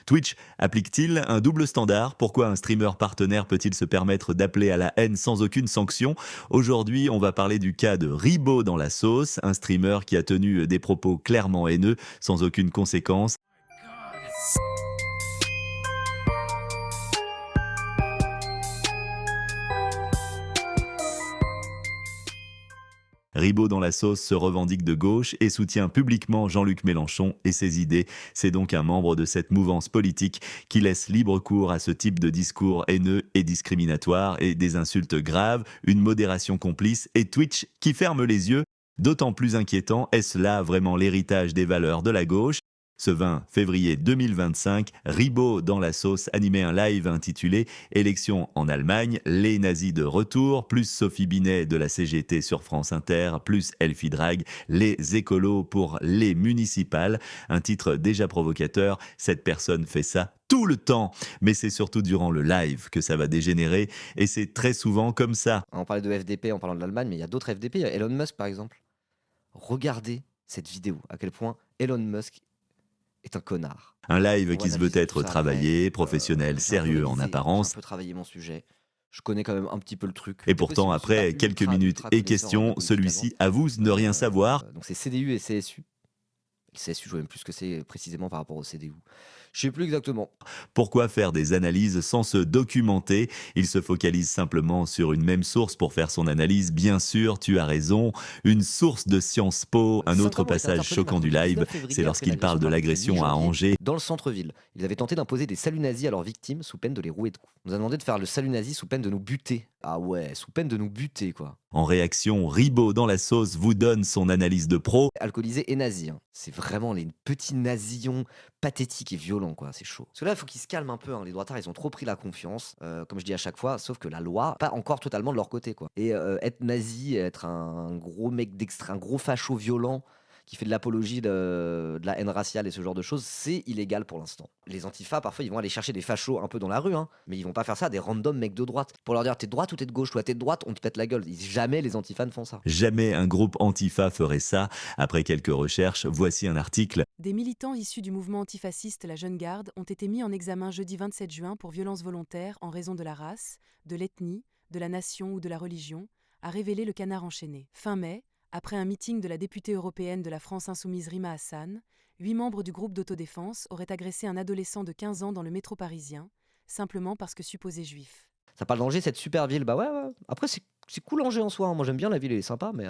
Twitch applique-t-il un double standard? Pourquoi un streamer partenaire peut-il se permettre d'appeler à la haine sans aucune sanction? Aujourd'hui, on va parler du cas de Ribot dans la sauce, un streamer qui a tenu des propos clairement haineux sans aucune conséquence. Ribot dans la sauce se revendique de gauche et soutient publiquement Jean-Luc Mélenchon et ses idées. C'est donc un membre de cette mouvance politique qui laisse libre cours à ce type de discours haineux et discriminatoire et des insultes graves, une modération complice et Twitch qui ferme les yeux. D'autant plus inquiétant, est-ce là vraiment l'héritage des valeurs de la gauche? Ce 20 février 2025, Ribot dans la sauce animait un live intitulé Élections en Allemagne, les nazis de retour, plus Sophie Binet de la CGT sur France Inter, plus Elfie Drag, les écolos pour les municipales. Un titre déjà provocateur, cette personne fait ça tout le temps. Mais c'est surtout durant le live que ça va dégénérer et c'est très souvent comme ça. On parlait de FDP en parlant de l'Allemagne, mais il y a d'autres FDP. Il y a Elon Musk, par exemple. Regardez cette vidéo, à quel point Elon Musk est un connard. Un live On qui va se veut analyser tout être ça travaillé, après. professionnel, J'ai un peu sérieux en révisé, j'ai un apparence. peu travaillé mon sujet. Je connais quand même un petit peu le truc. Et Du coup, si pourtant, je suis pas après quelques ultra, minutes ultra et connaisseur en questions, politique celui-ci avoue ne rien savoir. donc c'est CDU et CSU. Le CSU, je vois même plus ce que c'est précisément par rapport au CDU. Je sais plus exactement. Pourquoi faire des analyses sans se documenter? Il se focalise simplement sur une même source pour faire son analyse. Bien sûr, tu as raison. Une source de Sciences Po. Un 5 autre hommes ont été passage interpellés choquant du mercredi live, 19 février c'est après lorsqu'il parle de l'agression l'agression à mi-janvier Angers. dans le centre-ville. Ils avaient tenté d'imposer des saluts nazis à leurs victimes sous peine de les rouer de coups. On nous a demandé de faire le salut nazi sous peine de nous buter. Ah ouais, sous peine de nous buter, quoi. En réaction, Ribot dans la sauce vous donne son analyse de pro. Alcoolisé et nazi, hein. C'est vraiment les petits nazillons pathétiques et violents, quoi. C'est chaud. Parce que là, il faut qu'ils se calment un peu, hein. Les droitards, ils ont trop pris la confiance, comme je dis à chaque fois, sauf que la loi, pas encore totalement de leur côté, quoi. Et être nazi, être un gros mec d'extrême, un gros facho violent qui fait de l'apologie de la haine raciale et ce genre de choses, c'est illégal pour l'instant. Les antifas, parfois, ils vont aller chercher des fachos un peu dans la rue, hein, mais ils vont pas faire ça à des random mecs de droite. Pour leur dire, t'es de droite ou t'es de gauche? Toi, t'es de droite, on te pète la gueule. Jamais les antifas ne font ça. Jamais un groupe antifa ferait ça. Après quelques recherches, voici un article. Des militants issus du mouvement antifasciste La Jeune Garde ont été mis en examen jeudi 27 juin pour violences volontaires en raison de la race, de l'ethnie, de la nation ou de la religion, a révélé le Canard enchaîné. Fin mai, après un meeting de la députée européenne de la France insoumise Rima Hassan, 8 membres du groupe d'autodéfense auraient agressé un adolescent de 15 ans dans le métro parisien, simplement parce que supposé juif. Ça parle d'Angers, cette super ville. Bah ouais, ouais. Après, c'est cool Angers en soi, hein. Moi, j'aime bien la ville, elle est sympa, mais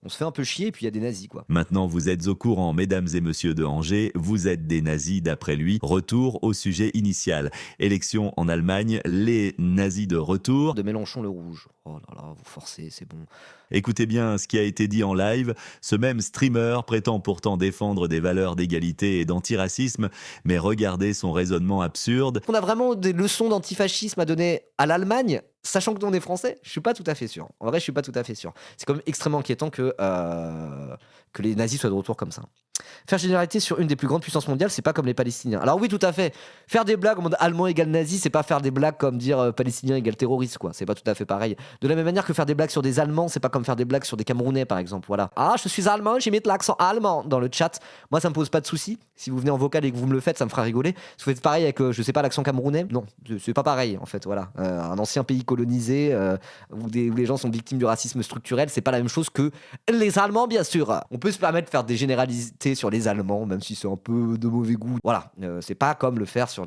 on se fait un peu chier et puis il y a des nazis, quoi. Maintenant, vous êtes au courant, mesdames et messieurs de Angers, vous êtes des nazis d'après lui. Retour au sujet initial. Élection en Allemagne, les nazis de retour. De Mélenchon le rouge. Oh là là, vous forcez, c'est bon. Écoutez bien ce qui a été dit en live. Ce même streamer prétend pourtant défendre des valeurs d'égalité et d'antiracisme, mais regardez son raisonnement absurde. On a vraiment des leçons d'antifascisme à donner à l'Allemagne, sachant que nous on est français, je suis pas tout à fait sûr. En vrai, je suis pas tout à fait sûr. C'est quand même extrêmement inquiétant que les nazis soient de retour comme ça. Faire généralité sur une des plus grandes puissances mondiales, c'est pas comme les Palestiniens. Alors oui, tout à fait. Faire des blagues en mode allemand égale nazi, c'est pas faire des blagues comme dire palestinien égale terroriste, quoi. C'est pas tout à fait pareil. De la même manière que faire des blagues sur des Allemands, c'est pas comme faire des blagues sur des Camerounais, par exemple. Voilà. Ah, je suis allemand, j'imite l'accent allemand dans le chat. Moi, ça me pose pas de soucis. Si vous venez en vocal et que vous me le faites, ça me fera rigoler. Si vous faites pareil avec, je sais pas, l'accent camerounais, non, c'est pas pareil, en fait. Voilà. Un ancien pays colonisé où les gens sont victimes du racisme structurel, c'est pas la même chose que les Allemands, bien sûr. On peut se permettre de faire des généralités sur les Allemands, même si c'est un peu de mauvais goût. Voilà, c'est pas comme le faire sur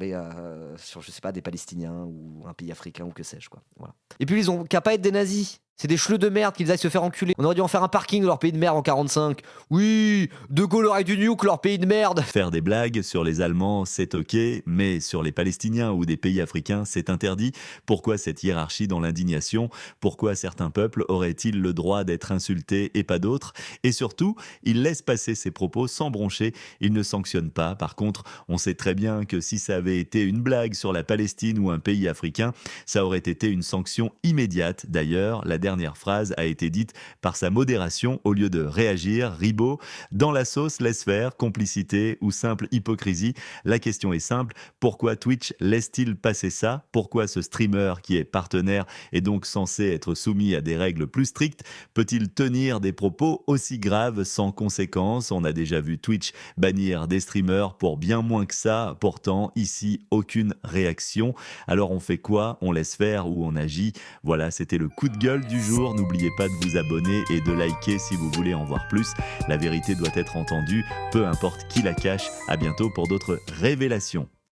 sur je sais pas, des Palestiniens ou un pays africain ou que sais-je, quoi. Voilà. Et puis ils ont qu'à pas être des nazis. C'est des chleux de merde qu'ils aillent se faire enculer. On aurait dû en faire un parking de leur pays de merde en 45. Oui, De Gaulle aurait dû nuke leur pays de merde. Faire des blagues sur les Allemands, c'est ok, mais sur les Palestiniens ou des pays africains, c'est interdit. Pourquoi cette hiérarchie dans l'indignation? Pourquoi certains peuples auraient-ils le droit d'être insultés et pas d'autres? Et surtout, il laisse passer ses propos sans broncher, il ne sanctionne pas. Par contre, on sait très bien que si ça avait été une blague sur la Palestine ou un pays africain, ça aurait été une sanction immédiate. D'ailleurs, la dernière dernière phrase a été dite par sa modération au lieu de réagir. Ribot, dans la sauce, laisse faire, complicité ou simple hypocrisie. La question est simple, pourquoi Twitch laisse-t-il passer ça? Pourquoi ce streamer qui est partenaire et donc censé être soumis à des règles plus strictes peut-il tenir des propos aussi graves sans conséquence? On a déjà vu Twitch bannir des streamers pour bien moins que ça. Pourtant, ici, aucune réaction. Alors on fait quoi? On laisse faire ou on agit? Voilà, c'était le coup de gueule du jour. N'oubliez pas de vous abonner et de liker si vous voulez en voir plus. La vérité doit être entendue, peu importe qui la cache. À bientôt pour d'autres révélations.